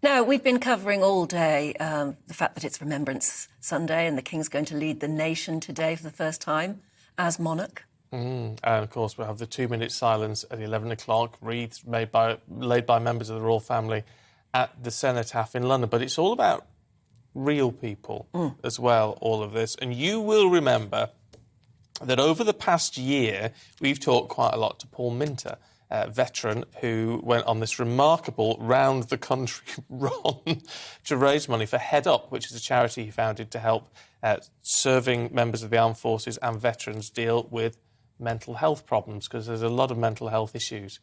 Now, we've been covering all day the fact that it's Remembrance Sunday and the King's going to lead the nation today for the first time as monarch. And of course, we'll have the 2-minute silence at 11 o'clock, wreaths laid by members of the royal family at the Cenotaph in London. But it's all about real people as well, all of this. And you will remember that over the past year, we've talked quite a lot to Paul Minter, veteran who went on this remarkable round-the-country run to raise money for Head Up, which is a charity he founded to help serving members of the armed forces and veterans deal with mental health problems, because there's a lot of mental health issues.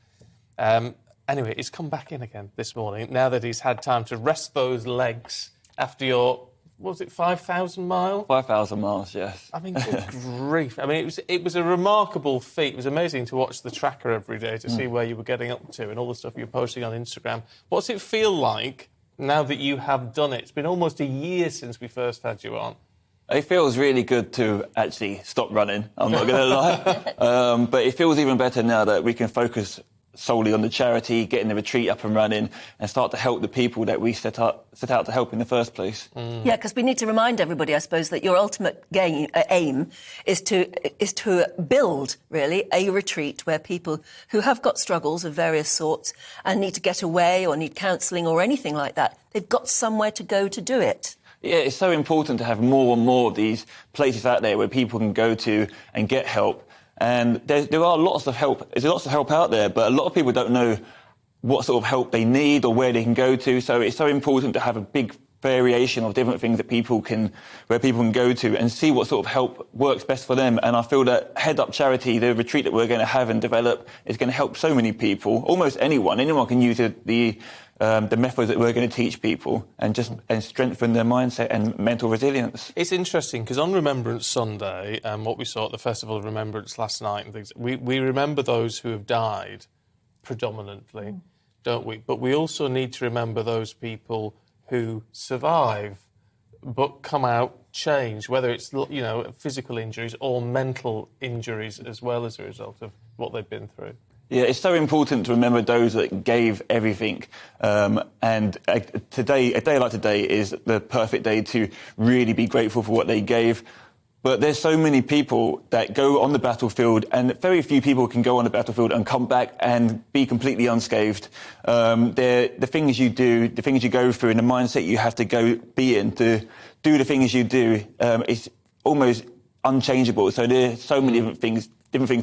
Anyway, he's come back in again this morning, now that he's had time to rest those legs after your... what was it, 5,000 miles? 5,000 miles, yes. I mean, good grief. I mean, it was a remarkable feat. It was amazing to watch the tracker every day to see where you were getting up to and all the stuff you were posting on Instagram. What's it feel like now that you have done it? It's been almost a year since we first had you on. It feels really good to actually stop running, I'm not going to lie. But it feels even better now that we can focus solely on the charity, getting the retreat up and running, and start to help the people that we set out to help in the first place. Yeah, because we need to remind everybody, I suppose, that your ultimate aim is to build, really, a retreat where people who have got struggles of various sorts and need to get away or need counselling or anything like that, they've got somewhere to go to do it. Yeah, it's so important to have more and more of these places out there where people can go to and get help. And there are lots of help. There's lots of help out there, but a lot of people don't know what sort of help they need or where they can go to. So it's so important to have a big variation of different things that people can go to and see what sort of help works best for them. And I feel that Head Up Charity, the retreat that we're going to have and develop, is going to help so many people, almost anyone. Anyone can use the methods that we're going to teach people and strengthen their mindset and mental resilience. It's interesting because on Remembrance Sunday, and what we saw at the Festival of Remembrance last night and things, we remember those who have died predominantly, don't we? But we also need to remember those people who survive but come out changed, whether it's, you know, physical injuries or mental injuries as well as a result of what they've been through. Yeah, it's so important to remember those that gave everything. And a day like today is the perfect day to really be grateful for what they gave. But there's so many people that go on the battlefield, and very few people can go on the battlefield and come back and be completely unscathed. The things you do, the things you go through, and the mindset you have to go be in to do the things you do is almost unchangeable. So there's so many different things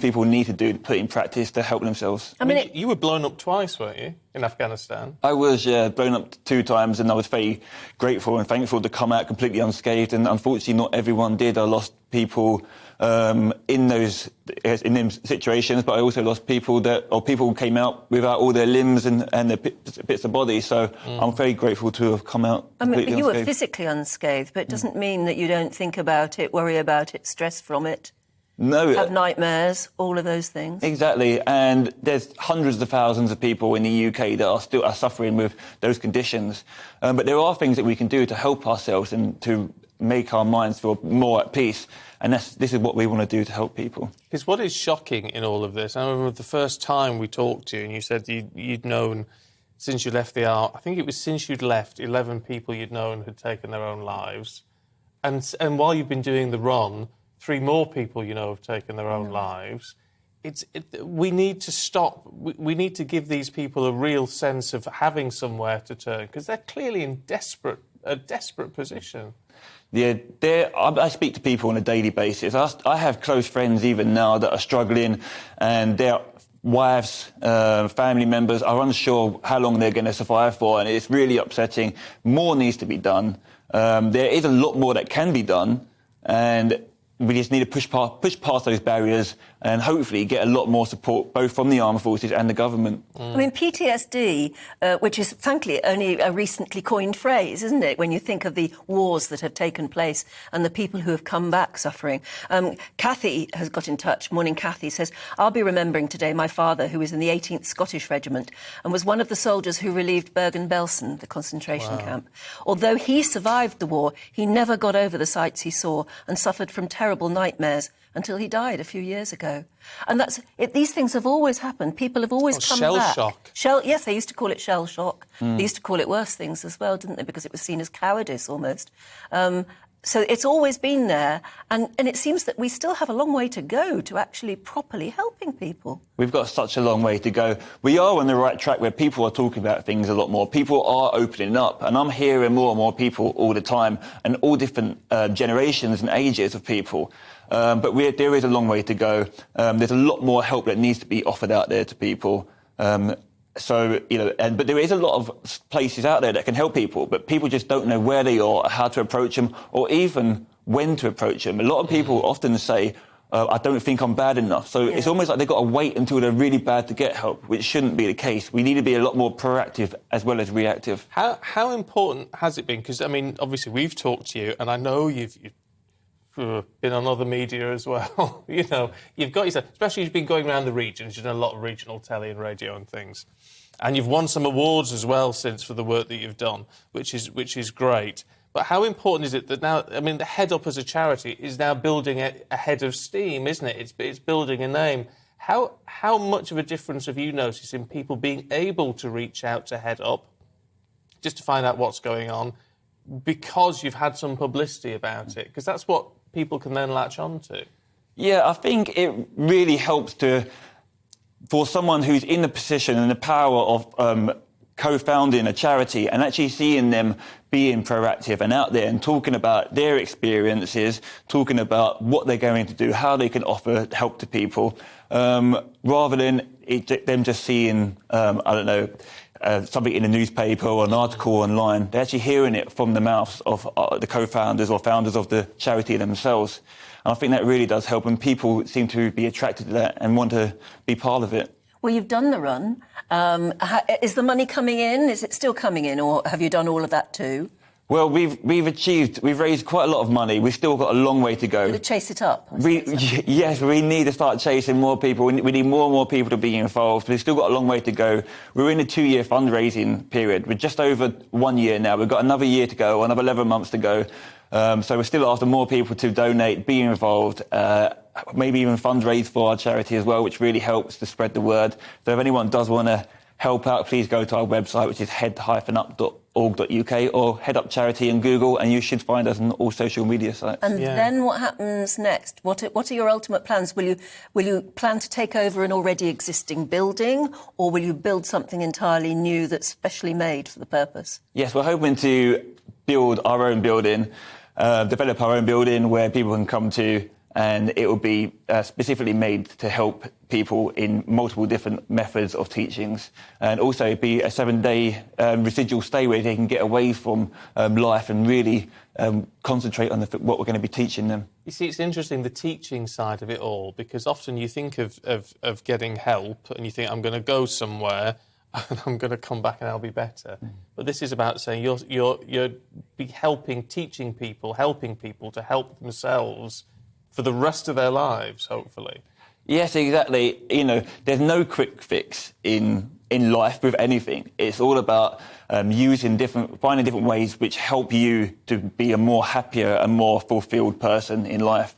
people need to do to put in practice to help themselves. I mean, you were blown up twice, weren't you, in Afghanistan? I was, blown up 2 times, and I was very grateful and thankful to come out completely unscathed. And unfortunately, not everyone did. I lost people in those situations, but I also lost people people came out without all their limbs and their bits of body. So I'm very grateful to have come out completely you unscathed. were physically unscathed, but it doesn't mean that you don't think about it, worry about it, stress from it. No. Have nightmares, all of those things. Exactly, and there's hundreds of thousands of people in the UK that are suffering with those conditions. But there are things that we can do to help ourselves and to make our minds feel more at peace. And this is what we want to do to help people. Because what is shocking in all of this, I remember the first time we talked to you and you said you'd known since you left the army, I think it was since you'd left, 11 people you'd known had taken their own lives. And while you've been doing the run, 3 more people, you know, have taken their own lives. We need to stop. We need to give these people a real sense of having somewhere to turn, because they're clearly in a desperate position. Yeah, I speak to people on a daily basis. I have close friends even now that are struggling, and their wives, family members are unsure how long they're going to survive for, and it's really upsetting. More needs to be done. There is a lot more that can be done, and we just need to push past those barriers and hopefully get a lot more support both from the armed forces and the government. I mean, PTSD, which is, frankly, only a recently coined phrase, isn't it, when you think of the wars that have taken place and the people who have come back suffering. Kathy has got in touch. Morning, Kathy says, I'll be remembering today my father, who was in the 18th Scottish Regiment and was one of the soldiers who relieved Bergen-Belsen, the concentration camp. Although he survived the war, he never got over the sights he saw and suffered from terrible nightmares until he died a few years ago. And that's it. These things have always happened. People have always come shell back. shock. Yes, they used to call it shell shock. They used to call it worse things as well, didn't they? Because it was seen as cowardice almost. So it's always been there, and it seems that we still have a long way to go to actually properly helping people. We've got such a long way to go. We are on the right track where people are talking about things a lot more. People are opening up, and I'm hearing more and more people all the time, and all different generations and ages of people. But there is a long way to go. There's a lot more help that needs to be offered out there to people. But there is a lot of places out there that can help people, but people just don't know where they are, how to approach them, or even when to approach them. A lot of people often say, I don't think I'm bad enough. So it's almost like they've got to wait until they're really bad to get help, which shouldn't be the case. We need to be a lot more proactive as well as reactive. How important has it been? Because, I mean, obviously we've talked to you, and I know you've been on other media as well. You know, you've got yourself, especially you've been going around the regions, you've done a lot of regional telly and radio and things. And you've won some awards as well since for the work that you've done, which is great. But how important is it that now, I mean, the Head Up as a charity is now building ahead of steam, isn't it? It's building a name. How much of a difference have you noticed in people being able to reach out to Head Up just to find out what's going on because you've had some publicity about it? Because that's what people can then latch on to. Yeah, I think it really helps for someone who's in the position and the power of co-founding a charity and actually seeing them being proactive and out there and talking about their experiences, talking about what they're going to do, how they can offer help to people, rather than them just seeing, something in a newspaper or an article online. They're actually hearing it from the mouths of the co-founders or founders of the charity themselves. And I think that really does help, and people seem to be attracted to that and want to be part of it. Well, you've done the run. Is the money coming in? Is it still coming in, or have you done all of that too? Well, we've raised quite a lot of money. We've still got a long way to go. To chase it up. Yes, we need to start chasing more people. We need more and more people to be involved. We've still got a long way to go. We're in a 2-year fundraising period. We're just over 1 year now. We've got another year to go, another 11 months to go. So we're still after more people to donate, be involved, maybe even fundraise for our charity as well, which really helps to spread the word. So if anyone does want to help out, please go to our website, which is head-up.org.uk, or Head Up Charity in Google, and you should find us on all social media sites. And then what happens next? What are your ultimate plans? Will you plan to take over an already existing building, or will you build something entirely new that's specially made for the purpose? Yes, we're hoping to build our own building, develop our own building where people can come to, and it will be specifically made to help people in multiple different methods of teachings, and also be a 7-day residual stay where they can get away from life and really concentrate on what we're going to be teaching them. You see, it's interesting, the teaching side of it all, because often you think of getting help and you think, I'm going to go somewhere and I'm going to come back and I'll be better. But this is about saying you're be teaching people, helping people to help themselves for the rest of their lives, hopefully. Yes, exactly. You know, there's no quick fix in life with anything. It's all about finding different ways which help you to be a more happier and more fulfilled person in life.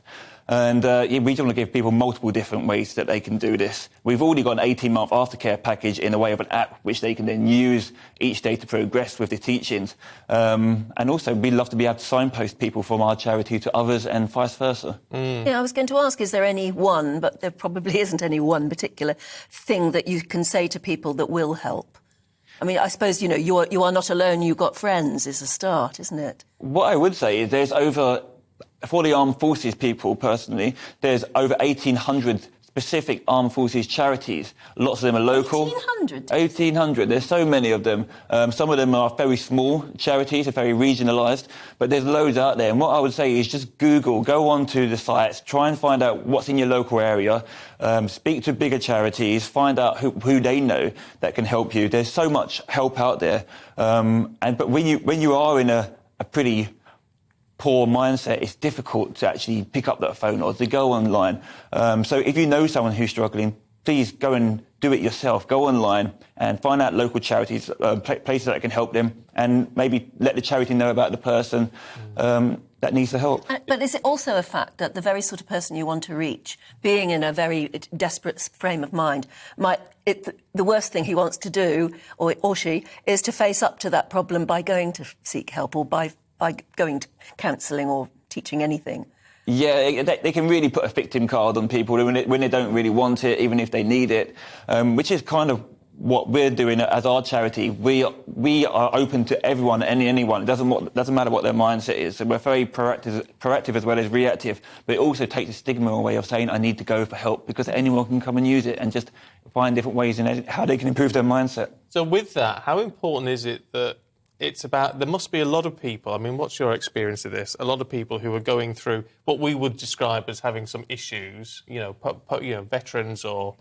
And we just want to give people multiple different ways that they can do this. We've already got an 18-month aftercare package in a way of an app which they can then use each day to progress with the teachings. And also, we'd love to be able to signpost people from our charity to others and vice versa. Yeah, I was going to ask, is there any one, but there probably isn't any one particular thing that you can say to people that will help? I mean, I suppose, you know, you are not alone, you've got friends is a start, isn't it? What I would say is for the armed forces people, personally, there's over 1,800 specific armed forces charities. Lots of them are local. 1,800? 1,800. There's so many of them. Some of them are very small charities, are very regionalised, but there's loads out there. And what I would say is just Google, go onto the sites, try and find out what's in your local area, speak to bigger charities, find out who they know that can help you. There's so much help out there. But when you are in a pretty poor mindset, it's difficult to actually pick up that phone or to go online. So if you know someone who's struggling, please go and do it yourself. Go online and find out local charities, places that can help them, and maybe let the charity know about the person that needs the help. But is it also a fact that the very sort of person you want to reach, being in a very desperate frame of mind, the worst thing he wants to do, or she, is to face up to that problem by going to seek help or by going to counselling or teaching anything? Yeah, they can really put a victim card on people when they don't really want it, even if they need it, which is kind of what we're doing as our charity. We are open to everyone, anyone. It doesn't matter what their mindset is. So we're very proactive as well as reactive, but it also takes the stigma away of saying, I need to go for help, because anyone can come and use it and just find different ways in how they can improve their mindset. So with that, how important is it that there must be a lot of people, I mean, what's your experience of this? A lot of people who are going through what we would describe as having some issues, veterans or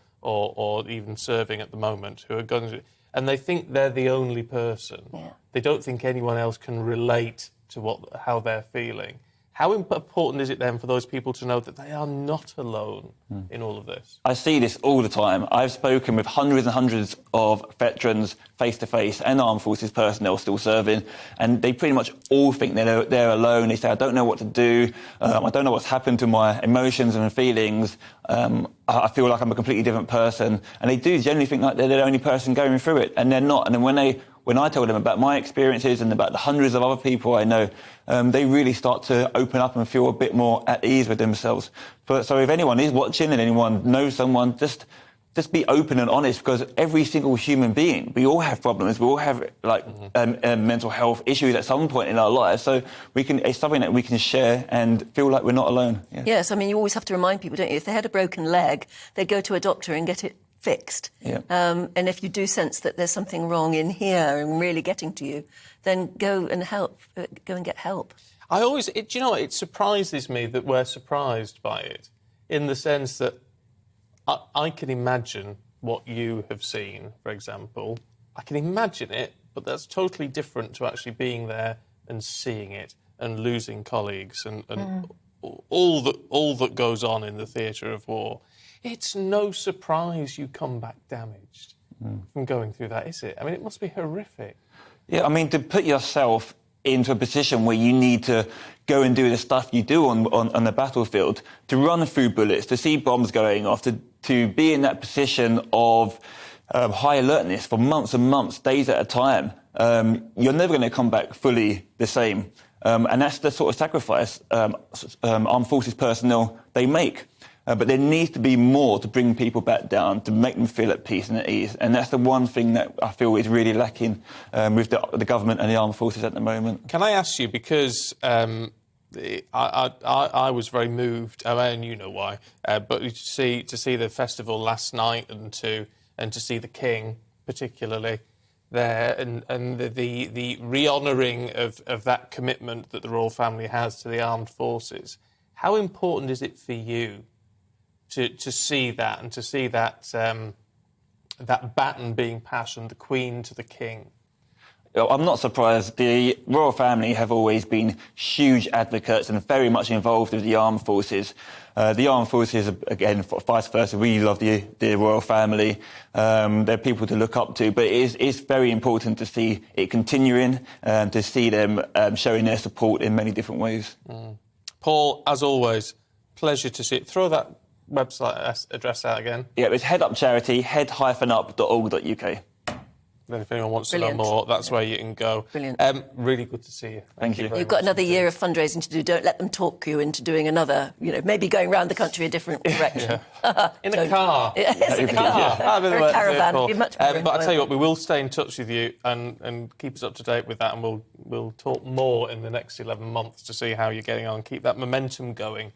even serving at the moment, who are going to, and they think they're the only person. Yeah. They don't think anyone else can relate to how they're feeling. How important is it then for those people to know that they are not alone in all of this? I see this all the time. I've spoken with hundreds and hundreds of veterans face-to-face and armed forces personnel still serving, and they pretty much all think they're alone. They say, I don't know what to do. I don't know what's happened to my emotions and feelings. I feel like I'm a completely different person. And they do generally think like they're the only person going through it, and they're not. And then when I tell them about my experiences and about the hundreds of other people I know, they really start to open up and feel a bit more at ease with themselves. So if anyone is watching and anyone knows someone, just be open and honest, because every single human being, we all have problems. We all have mental health issues at some point in our lives. So it's something that we can share and feel like we're not alone. Yeah. Yes, I mean, you always have to remind people, don't you? If they had a broken leg, they'd go to a doctor and get it fixed. Yeah. And if you do sense that there's something wrong in here and really getting to you, then go and get help. It surprises me that we're surprised by it, in the sense that I can imagine what you have seen, for example. I can imagine it, but that's totally different to actually being there and seeing it and losing colleagues and all that goes on in the theatre of war. It's no surprise you come back damaged from going through that, is it? I mean, it must be horrific. Yeah, I mean, to put yourself into a position where you need to go and do the stuff you do on the battlefield, to run through bullets, to see bombs going off, to be in that position of high alertness for months and months, days at a time, you're never going to come back fully the same. And that's the sort of sacrifice armed forces personnel, they make. But there needs to be more to bring people back down, to make them feel at peace and at ease. And that's the one thing that I feel is really lacking with the government and the armed forces at the moment. Can I ask you, because I was very moved, and you know why, but to see the festival last night and to see the King particularly there, and the re-honouring of that commitment that the royal family has to the armed forces, how important is it for you to see that, and to see that that baton being passed from the Queen to the King? I'm not surprised. The royal family have always been huge advocates and very much involved with the armed forces. The armed forces, again, vice versa, we love the royal family. They're people to look up to, but it is very important to see it continuing and to see them showing their support in many different ways. Paul, as always, pleasure to see it. Throw that website address out again. Yeah, it's Head Up Charity, head-up.org.uk. Then if anyone wants to know more, that's where you can go. Brilliant. Really good to see you. Thank you. You've got another year of fundraising to do. Don't let them talk you into doing another, maybe going around the country a different direction. In a car. Yes, in a car. Or a caravan. It'd be much more but I'll tell you what, we will stay in touch with you and keep us up to date with that, and we'll talk more in the next 11 months to see how you're getting on. Keep that momentum going.